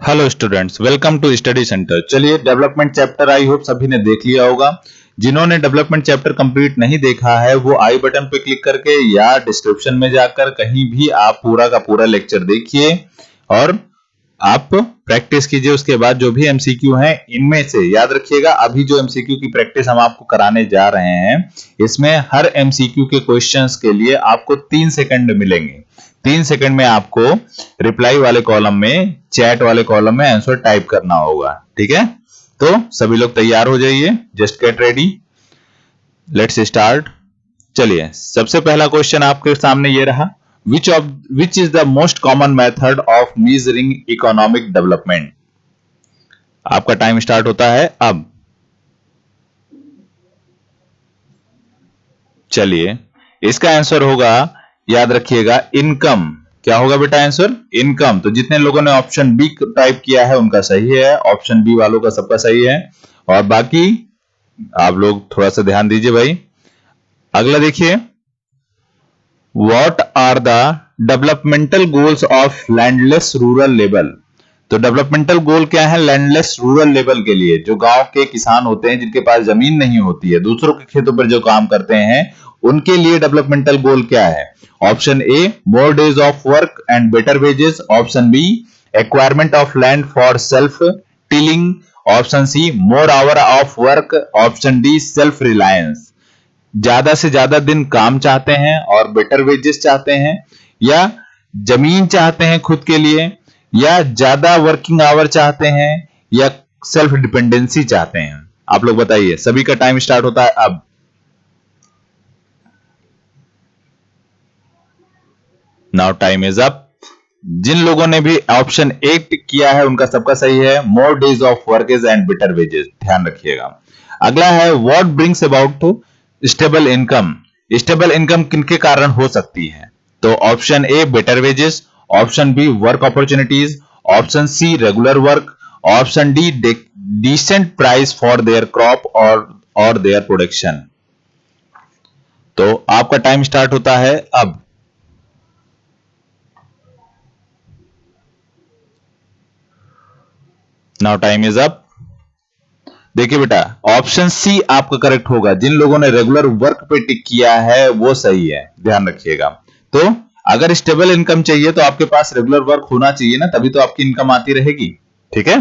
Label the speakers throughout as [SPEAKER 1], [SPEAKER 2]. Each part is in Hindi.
[SPEAKER 1] Hello students, welcome to study centre. चलिए, डेवलपमेंट चैप्टर आई होप सभी ने देख लिया होगा। जिन्होंने डेवलपमेंट चैप्टर कंप्लीट नहीं देखा है वो आई बटन पे क्लिक करके या डिस्क्रिप्शन में जाकर कहीं भी आप पूरा का पूरा लेक्चर देखिए और आप प्रैक्टिस कीजिए। उसके बाद जो भी एमसीक्यू हैं इनमें से याद रखिएगा, अभी जो एमसीक्यू की प्रैक्टिस हम आपको कराने जा रहे हैं इसमें हर एमसीक्यू के क्वेश्चंस के लिए आपको 3 सेकंड मिलेंगे। 3 सेकंड में आपको रिप्लाई वाले कॉलम में, चैट वाले कॉलम में आंसर टाइप करना होगा। ठीक है, तो सभी लोग तैयार हो जाइए। Just get ready, let's start. चलिए, सबसे पहला क्वेश्चन आपके सामने ये रहा, which is the most common method of measuring economic development? आपका टाइम स्टार्ट होता है अब। चलिए, इसका आंसर होगा, याद रखिएगा, इनकम। क्या होगा बेटा आंसर? इनकम। तो जितने लोगों ने ऑप्शन बी टाइप किया है उनका सही है, ऑप्शन बी वालों का सबका सही है। और बाकी आप लोग थोड़ा सा ध्यान दीजिए भाई। अगला देखिए, What are the developmental goals of landless rural level? तो डेवलपमेंटल गोल क्या है लैंडलेस रूरल लेवल के लिए? जो गांव के किसान होते हैं जिनके पास जमीन नहीं होती है, दूसरों के खेतों पर जो काम करते हैं, उनके लिए डेवलपमेंटल गोल क्या है? Option A, more days of work and better wages. Option B, acquirement of land for self tilling. Option C, more hour of work. Option D, self reliance. ज्यादा से ज्यादा दिन काम चाहते हैं और बेटर वेजेस चाहते हैं, या जमीन चाहते हैं खुद के लिए, या ज्यादा वर्किंग आवर चाहते हैं, या सेल्फ डिपेंडेंसी चाहते हैं? आप लोग बताइए। सभी का टाइम स्टार्ट होता है अब। Now time is up. जिन लोगों ने भी ऑप्शन ए टिक किया है उनका सबका सही है, more days of works and better wages. ध्यान रखिएगा। अगला है, what brings about stable income? Stable income किनके कारण हो सकती है? तो option A, better wages. Option B, work opportunities. Option C, regular work. Option D, decent price for their crop और देयर प्रोडक्शन। तो आपका टाइम स्टार्ट होता है अब। Now time is up. देखिए बेटा, ऑप्शन सी आपका करेक्ट होगा। जिन लोगों ने रेगुलर वर्क पे टिक किया है वो सही है, ध्यान रखिएगा। तो अगर स्टेबल इनकम चाहिए तो आपके पास रेगुलर वर्क होना चाहिए ना, तभी तो आपकी इनकम आती रहेगी। ठीक है,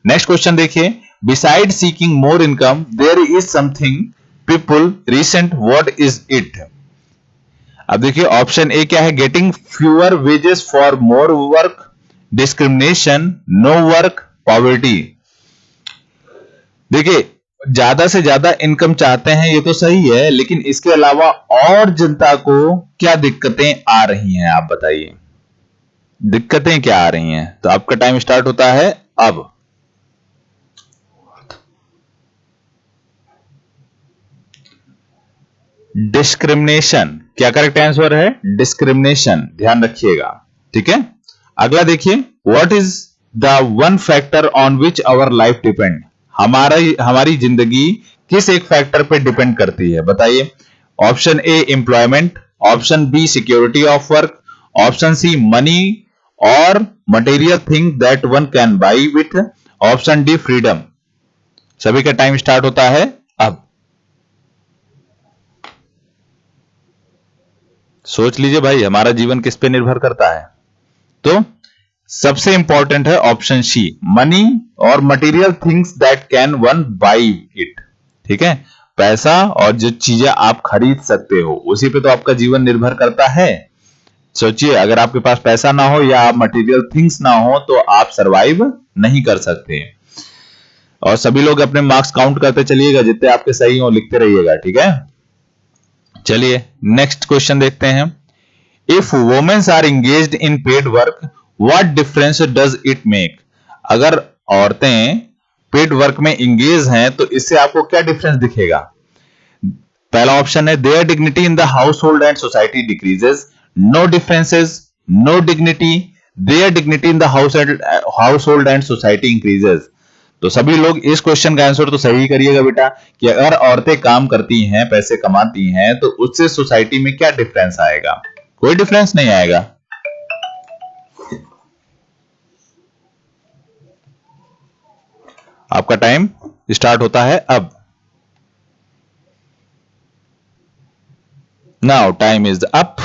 [SPEAKER 1] नेक्स्ट क्वेश्चन देखिए, beside seeking more income there is something people resent, what is it? अब देखिए, ऑप्शन ए क्या है, getting fewer wages for more work, discrimination, no work, poverty. देखिए, ज्यादा से ज्यादा इनकम चाहते हैं ये तो सही है, लेकिन इसके अलावा और जनता को क्या दिक्कतें आ रही हैं? आप बताइए, दिक्कतें क्या आ रही हैं? तो आपका टाइम स्टार्ट होता है अब। डिस्क्रिमिनेशन। क्या करेक्ट आंसर है? डिस्क्रिमिनेशन। ध्यान रखिएगा। ठीक है, अगला देखिए, what is the one factor on which our life depend? हमारी जिंदगी किस एक फैक्टर पे डिपेंड करती है? बताइए। Option A, employment. Option B, security of work. Option C, money और material thing that one can buy with. Option D, freedom. सभी का टाइम स्टार्ट होता है अब। सोच लीजिए भाई, हमारा जीवन किस पे निर्भर करता है? तो सबसे इंपॉर्टेंट है ऑप्शन सी, मनी और material things that can one by it. ठीक है, पैसा और जो चीजें आप खरीद सकते हो उसी पे तो आपका जीवन निर्भर करता है। सोचिए, अगर आपके पास पैसा ना हो या आप मटेरियल थिंग्स ना हो तो आप सरवाइव नहीं कर सकते। और सभी लोग अपने मार्क्स काउंट करते चलिएगा, जितने आपके सही हो लिखते रहिएगा। ठीक है, चलिए नेक्स्ट क्वेश्चन देखते हैं। If womens are engaged in paid work, what difference does it make? अगर औरतें पेड वर्क में एंगेज हैं तो इससे आपको क्या डिफरेंस दिखेगा? पहला ऑप्शन है, their dignity in the household and society decreases. No differences, no dignity, their dignity in the household and society increases. तो सभी लोग इस क्वेश्चन का आंसर तो सही करिएगा बेटा, कि अगर औरतें काम करती हैं, पैसे कमाती हैं, तो उससे सोसाइटी में क्या डिफरेंस आएगा? कोई डिफरेंस नहीं आएगा। आपका टाइम स्टार्ट होता है अब। Now time is up.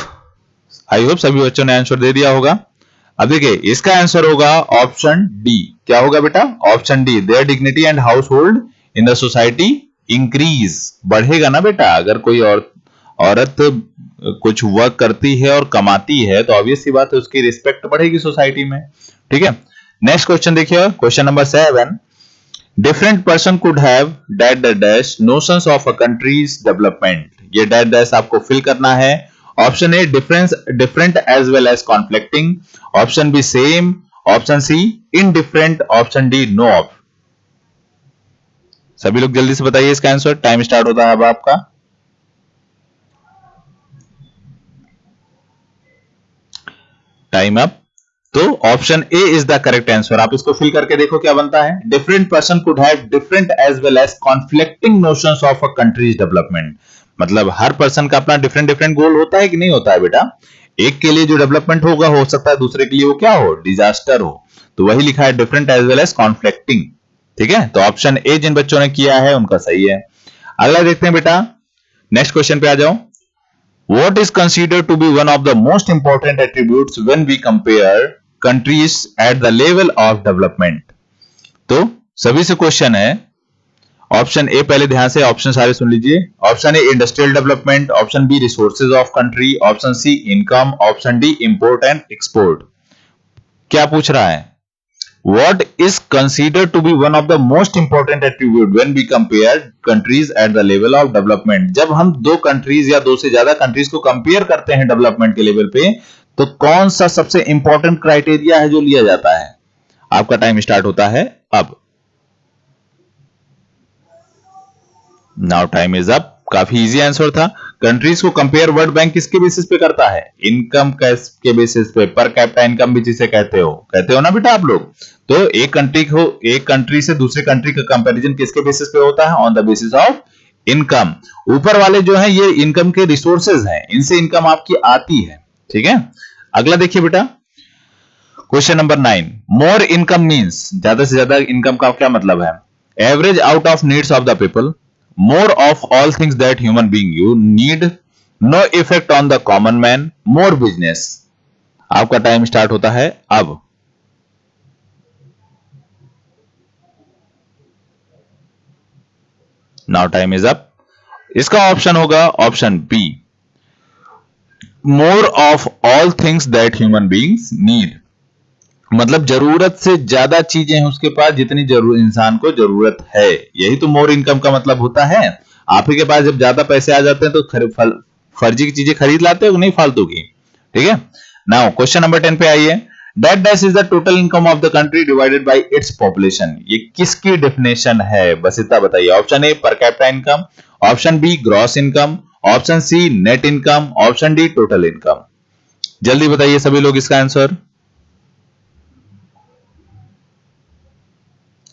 [SPEAKER 1] I hope सभी बच्चों ने आंसर दे दिया होगा। अब देखिए इसका आंसर होगा ऑप्शन डी। क्या होगा बेटा? Option D, there dignity and house hold in the society increase. बढ़ेगा ना बेटा, अगर कोई औरत कुछ वर्क करती है और कमाती है तो ऑब्वियस सी बात है उसकी रिस्पेक्ट बढ़ेगी सोसाइटी में। ठीक है, नेक्स्ट क्वेश्चन देखिए, question number 7। Different person could have that the dash notions of a countries development. ये डैट डैश आपको फिल करना है। Option A difference different as well as conflicting, option B same, option C indifferent, option D no of. सभी लोग जल्दी से बताइए इसका आंसर, टाइम स्टार्ट होता है अब आपका। Time up. तो option A is the correct answer. आप इसको फिल करके देखो क्या बनता है। Different person could have different as well as conflicting notions of a countries development. मतलब हर पर्सन का अपना डिफरेंट डिफरेंट गोल होता है कि नहीं होता है बेटा? एक के लिए जो डेवलपमेंट होगा हो सकता है दूसरे के लिए वो क्या हो, डिजास्टर हो। तो वही लिखा है different as well as conflicting. ठीक है, तो ऑप्शन ए जिन बच्चों ने किया है उनका सही है। अगला देखते हैं बेटा, नेक्स्ट क्वेश्चन पे आ जाओ। What is considered to be one of the most important attributes when we compare countries at the level of development? तो सभी से क्वेश्चन है। ऑप्शन ए पहले ध्यान से ऑप्शन सारे सुन लीजिए। Option A industrial development, option B resources of country, option C income, option D import and export. क्या पूछ रहा है? What is considered to be one of the most important attribute when we compare countries at the level of development? जब हम दो कंट्रीज या दो से ज्यादा कंट्रीज को कंपेयर करते हैं डेवलपमेंट के लेवल पे, तो कौन सा सबसे इंपॉर्टेंट क्राइटेरिया है जो लिया जाता है? आपका टाइम स्टार्ट होता है अब। Now time is up. काफी इजी आंसर था। कंट्रीज को कंपेयर वर्ल्ड बैंक किसके बेसिस पे करता है? इनकम के बेसिस पे, पर कैपिटा इनकम भी जिसे कहते हो ना बेटा आप लोग। तो एक कंट्री से दूसरे कंट्री का कंपैरिजन किसके बेसिस पे होता है? On the basis of income. ऊपर वाले जो है ये इनकम के रिसोर्सेज हैं, इनसे इनकम आपकी आती है। ठीक है, अगला देखिए बेटा, question number 9। More income means, ज्यादा से ज्यादा इनकम का क्या मतलब है? Average out of needs of the people, more of all things that human being you need, no effect on the common man, more business। आपका टाइम स्टार्ट होता है अब। Now time is up. इसका ऑप्शन होगा option B, more of all things that human beings need. मतलब जरूरत से ज्यादा चीजें हैं उसके पास जितनी जरूर इंसान को जरूरत है। यही तो मोर इनकम का मतलब होता है। आप ही के पास जब ज्यादा पैसे आ जाते हैं तो फर्जी की चीजें खरीद लाते हो नहीं, फालतू की। ठीक है, नाउ क्वेश्चन नंबर 10 पे आइए। That dash is the total income of the country divided by its population. ये किसकी डेफिनेशन है बस इतना बताइए। Option A per capita income, option B gross income, option C net income, option D total income. जल्दी बताइए सभी लोग इसका answer.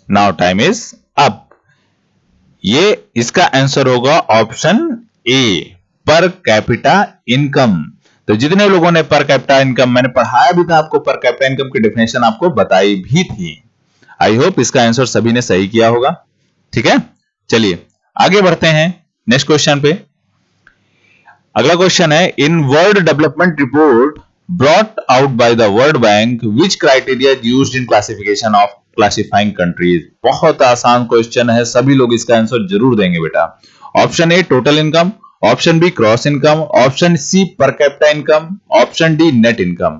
[SPEAKER 1] Now time is up. ये इसका आंसर होगा option A, per capita income. तो जितने लोगों ने पर कैपिटा इनकम, मैंने पढ़ाया भी था आपको, पर कैपिटा इनकम की डेफिनेशन आपको बताई भी थी। आई होप इसका आंसर सभी ने सही किया होगा। ठीक है, चलिए आगे बढ़ते हैं नेक्स्ट क्वेश्चन पे। अगला क्वेश्चन है, in world development report brought out by the world bank which criteria used in classification of classifying countries. बहुत आसान क्वेश्चन है, सभी लोग इसका आंसर जरूर देंगे बेटा। Option A total income, option B cross income, option C per capita income, option D net income.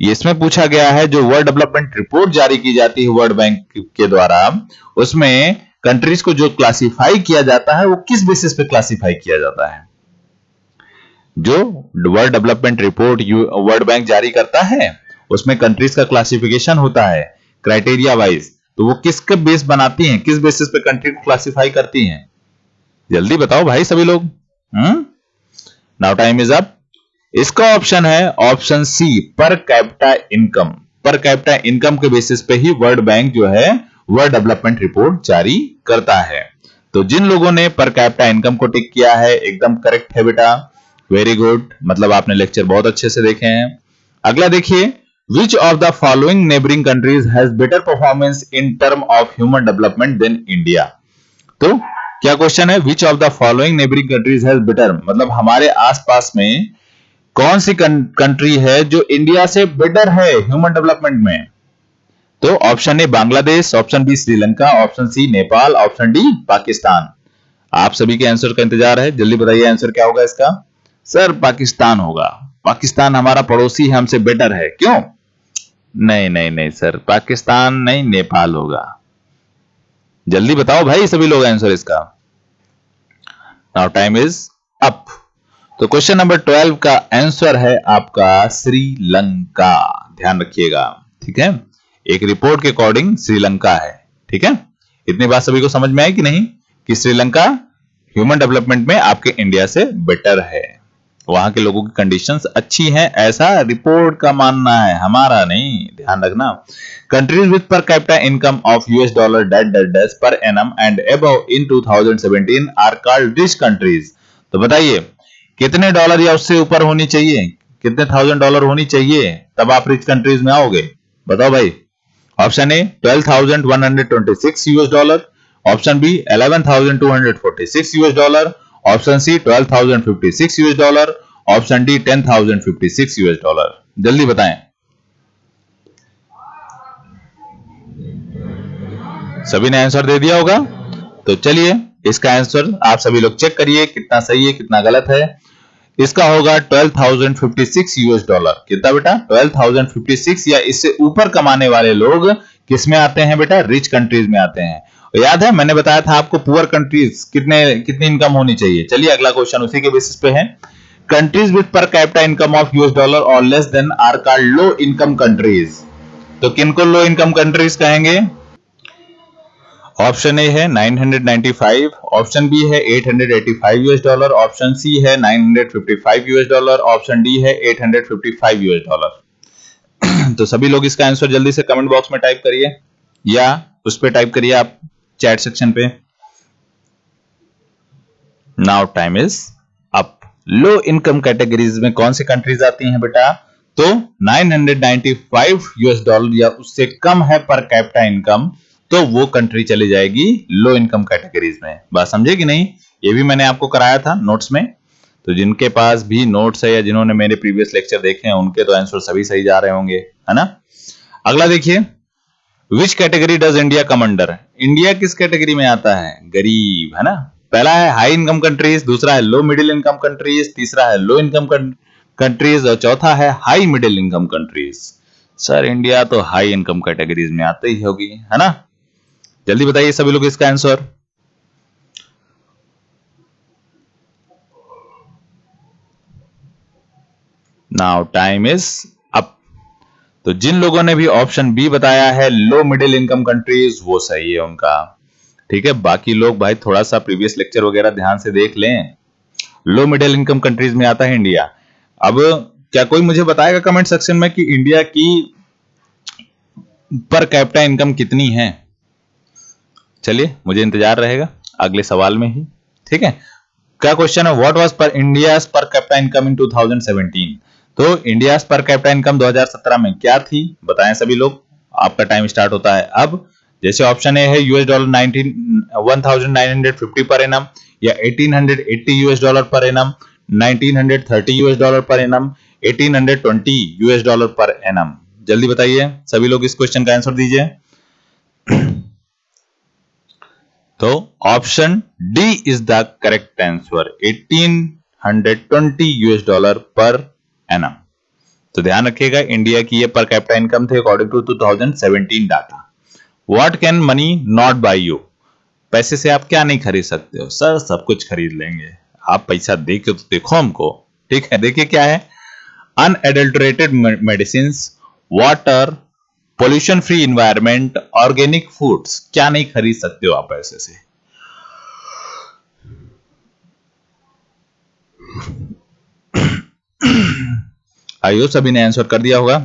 [SPEAKER 1] इसमें पूछा गया है जो वर्ल्ड डेवलपमेंट रिपोर्ट जारी की जाती है वर्ल्ड बैंक के द्वारा, उसमें कंट्रीज को जो क्लासिफाई किया जाता है वो किस बेसिस पे क्लासिफाई किया जाता है? जो world development report world bank जारी करता है उसमें कंट्रीज का क्लासिफिकेशन होता है क्राइटेरिया वाइज। तो वो किसके बेस बनाती हैं, किस बेसिस पे कंट्री को क्लासिफाई करती हैं? जल्दी बताओ भाई सभी लोग। Now time is up. इसका ऑप्शन है option C, per capita income. Per capita income के बेसिस पे ही वर्ल्ड बैंक जो है वर्ल्ड डेवलपमेंट रिपोर्ट जारी करता है। तो जिन लोगों ने पर कैपिटा इनकम को टिक किया है एकदम करेक्ट है बेटा, वेरी गुड। मतलब आपने लेक्चर बहुत अच्छे से देखे हैं। अगला देखिए, Which of the following neighboring countries has better performance in term of human development than India? तो क्या क्वेश्चन है, which of the following neighbouring countries has better, मतलब हमारे आसपास में कौन सी कंट्री है जो इंडिया से बेटर है ह्यूमन डेवलपमेंट में? तो option A Bangladesh, option B Sri Lanka, option C Nepal, option D Pakistan. आप सभी के आंसर का इंतजार है, जल्दी बताइए आंसर क्या होगा इसका। सर पाकिस्तान होगा, पाकिस्तान हमारा पड़ोसी है, हमसे बेटर है, क्यों? नहीं नहीं नहीं सर, पाकिस्तान नहीं, नेपाल होगा। जल्दी बताओ भाई सभी लोग आंसर इसका। Now time is up. तो क्वेश्चन नंबर 12 का आंसर है आपका श्रीलंका। ध्यान रखिएगा, ठीक है, एक रिपोर्ट के अकॉर्डिंग श्रीलंका है, ठीक है। इतनी बात सभी को समझ में आई कि नहीं, कि श्रीलंका ह्यूमन डेवलपमेंट में आपके इंडिया से बेटर है, वहां के लोगों की कंडीशंस अच्छी हैं, ऐसा रिपोर्ट का मानना है, हमारा नहीं, ध्यान रखना। Countries with per capita income of US dollar that per annum and above in 2017 are called rich countries. तो बताइए कितने डॉलर या उससे ऊपर होनी चाहिए, कितने $1000 होनी चाहिए तब आप रिच कंट्रीज में आओगे? बताओ भाई। Option A 12,126 US dollar, option B 11,246 US dollar, option C 12,056 US dollar, option D 10,056 US dollar. जल्दी बताएं। सभी ने आंसर दे दिया होगा, तो चलिए इसका आंसर आप सभी लोग चेक करिए कितना सही है कितना गलत है। इसका होगा 12,056 यूएस डॉलर। कितना बेटा? 12,056, या इससे ऊपर कमाने वाले लोग किस में आते हैं बेटा? रिच कंट्रीज में आते हैं। याद है मैंने बताया था आपको पुअर कंट्रीज कितनी इनकम होनी चाहिए। चलिए अगला क्वेश्चन उसी के बेसिस पे है। Countries with per capita income of US dollar और less than are called low income countries. तो किनको लो इनकम कंट्रीज कहेंगे? ऑप्शन ए है 995, ऑप्शन बी है 885 यूएस डॉलर, ऑप्शन सी है 955 यूएस डॉलर, ऑप्शन डी है 855 यूएस डॉलर। तो सभी लोग इसका आंसर जल्दी से कमेंट बॉक्स में टाइप करिए, या उस पे टाइप करिए आप चैट सेक्शन पे। Now time is up. Low income categories में कौन सी कंट्रीज आती हैं बेटा? तो 995 यूएस डॉलर या उससे कम है पर कैपिटा इनकम, तो वो कंट्री चली जाएगी लो इनकम कैटेगरीज में। बात समझे कि नहीं? ये भी मैंने आपको कराया था नोट्स में, तो जिनके पास भी नोट्स है या जिन्होंने मेरे प्रीवियस लेक्चर देखे हैं उनके तो आंसर सभी सही जा रहे होंगे, है ना। अगला देखिए, which category does India come under? India किस कैटेगरी में आता है? गरीब, है ना। पहला है हाई इनकम कंट्रीज, दूसरा है लो मिडिल इनकम कंट्रीज, तीसरा है लो इनकम कंट्रीज और चौथा है high middle income countries. Sir India तो हाई इनकम कैटेगरीज में आते ही होगी, है ना। जल्दी बताइए सभी लोग इसका answer. Now time is up. तो जिन लोगों ने भी ऑप्शन बी बताया है लो मिडिल इनकम कंट्रीज, वो सही है उनका, ठीक है। बाकी लोग भाई थोड़ा सा प्रीवियस लेक्चर वगैरह ध्यान से देख लें। लो मिडिल इनकम कंट्रीज में आता है इंडिया। अब क्या कोई मुझे बताएगा कमेंट सेक्शन में कि इंडिया की पर कैपिटा इनकम कितनी है? चलिए मुझे इंतजार रहेगा अगले सवाल में ही, ठीक है। क्या क्वेश्चन है? व्हाट वाज पर इंडियाज पर कैपिटा इनकम इन 2017? तो इंडियाज पर कैपिटा इनकम 2017 में क्या थी? बताएं सभी लोग, आपका टाइम स्टार्ट होता है अब। जैसे ऑप्शन ए है यूएस डॉलर 1950 पर एनम, या 1880 US dollar per annum, 1930 US dollar per annum, 1820 US dollar per annum. जल्दी बताइए सभी लोग इस क्वेश्चन का आंसर दीजिए। तो option D is the correct answer, 1820 US dollar per annum. तो ध्यान रखिएगा इंडिया की ये पर कैपिटा इनकम थे according to 2017 data. What can money not buy you? पैसे से आप क्या नहीं खरीद सकते हो? सर सब कुछ खरीद लेंगे, आप पैसा दे के तो देखो हमको, ठीक है। देखिए क्या है, unadulterated medicine, water, pollution free environment, organic foods, क्या नहीं खरीद सकते हो आप पैसे से? आइयो सभी ने आंसर कर दिया होगा।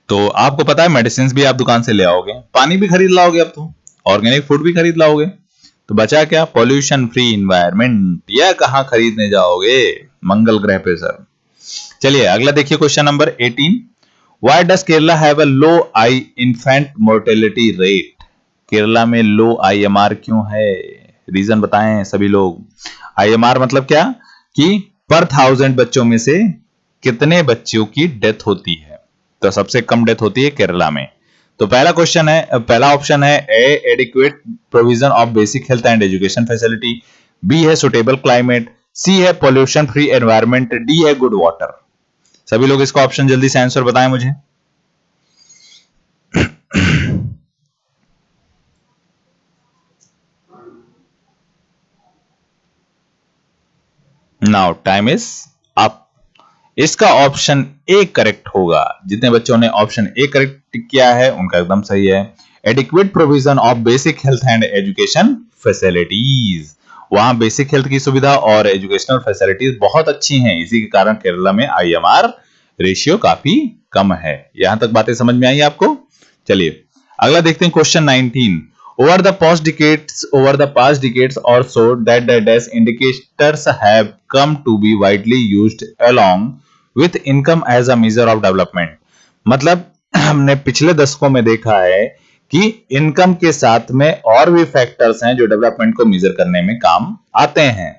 [SPEAKER 1] तो आपको पता है मेडिसिन भी आप दुकान से ले आओगे, पानी भी खरीद लाओगे, अब तो ऑर्गेनिक फूड भी खरीद लाओगे, तो बचा क्या? Pollution free environment. यह कहां खरीदने जाओगे? मंगल ग्रह पे सर। चलिए अगला देखिए question number 18। Why does Kerala have a low infant mortality rate? Kerala में लो IMR क्यों है? रीजन बताएं सभी लोग। IMR मतलब क्या कि पर 1000 बच्चों में से कितने बच्चों की डेथ होती है। तो सबसे कम डेथ होती है केरला में। तो पहला ऑप्शन है A adequate provision of basic health and education facility, B है सुटेबल क्लाइमेट, सी है पॉल्यूशन फ्री एनवायरमेंट, डी है गुड वाटर। सभी लोग इसका ऑप्शन जल्दी से आंसर बताएं मुझे। Now time is up. इसका ऑप्शन ए करेक्ट होगा। जितने बच्चों ने ऑप्शन ए करेक्ट किया है उनका एकदम सही है। Adequate provision of basic health and education facilities, वहां बेसिक हेल्थ की सुविधा और एजुकेशनल फैसिलिटीज बहुत अच्छी हैं, इसी के कारण केरला में IMR रेशियो काफी कम है। यहां तक बातें समझ में आई आपको? चलिए अगला देखते हैं question 19। Over the past decades or so, that the dash indicators have come to be widely used along with income as a measure of development. मतलब हमने पिछले दशकों में देखा है कि इनकम के साथ में और भी फैक्टर्स हैं जो डेवलपमेंट को मेजर करने में काम आते हैं।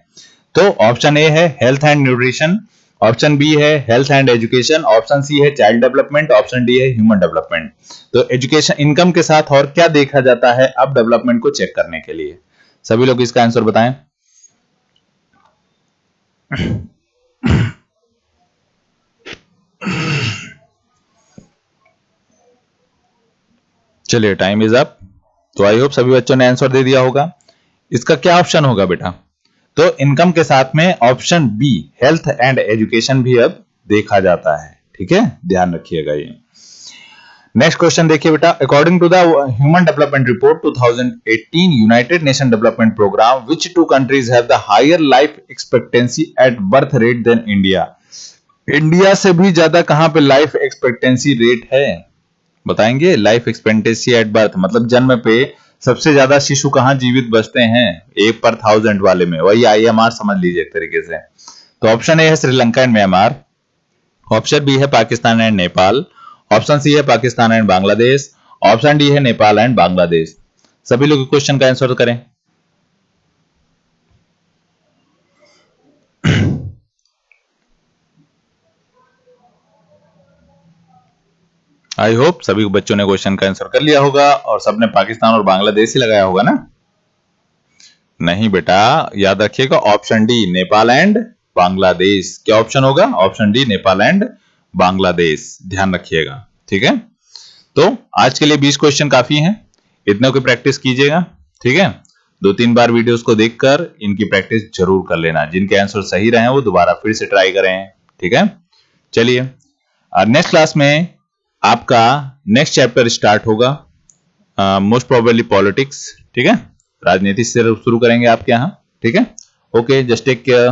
[SPEAKER 1] तो ऑप्शन ए है health and nutrition, option B है health and education, option C है चाइल्ड डेवलपमेंट, ऑप्शन डी है ह्यूमन डेवलपमेंट। तो एजुकेशन इनकम के साथ और क्या देखा जाता है अब डेवलपमेंट को चेक करने के लिए? सभी लोग इसका आंसर बताएं। चलिए टाइम इज अप। तो आई होप सभी बच्चों ने आंसर दे दिया होगा। इसका क्या ऑप्शन होगा बेटा? तो इनकम के साथ में option B health and education भी अब देखा जाता है। ठीक है, ध्यान रखिएगा ये। नेक्स्ट क्वेश्चन देखिए बेटा। According to the human development report 2018 United Nation development programme, which two countries have the higher life expectancy at birth rate than India? India से भी ज्यादा कहां पे लाइफ एक्सपेक्टेंसी रेट है बताएंगे? लाइफ एक्सपेक्टेंसी एट बर्थ मतलब जन्म पे सबसे ज्यादा शिशु कहां जीवित बचते हैं? 1/1000 वाले में, वही IMR समझ लीजिए एक तरीके से। तो ऑप्शन ए है Sri Lanka and Myanmar, option B है Pakistan and Nepal, option C है Pakistan and Bangladesh, option D है नेपाल एंड बांग्लादेश। सभी लोग क्वेश्चन का आंसर करें। आई होप सभी बच्चों ने क्वेश्चन का आंसर कर लिया होगा और सबने पाकिस्तान और बांग्लादेश ही लगाया होगा ना? नहीं बेटा, याद रखिएगा option D Nepal and Bangladesh. क्या ऑप्शन होगा? Option D Nepal and Bangladesh. ध्यान रखिएगा, ठीक है। तो आज के लिए 20 क्वेश्चन काफी हैं, इतना की प्रैक्टिस कीजिएगा, ठीक है। 2-3 बार वीडियोस को देखकर इनकी प्रैक्टिस जरूर कर लेना। जिनके आंसर सही रहे वो दोबारा फिर से ट्राई करें, ठीक है। चलिए नेक्स्ट क्लास में आपका नेक्स्ट चैप्टर स्टार्ट होगा, मोस्ट प्रोबेबली पॉलिटिक्स, ठीक है। राजनीति से शुरू करेंगे आपके यहाँ, ठीक है। Okay, just take care.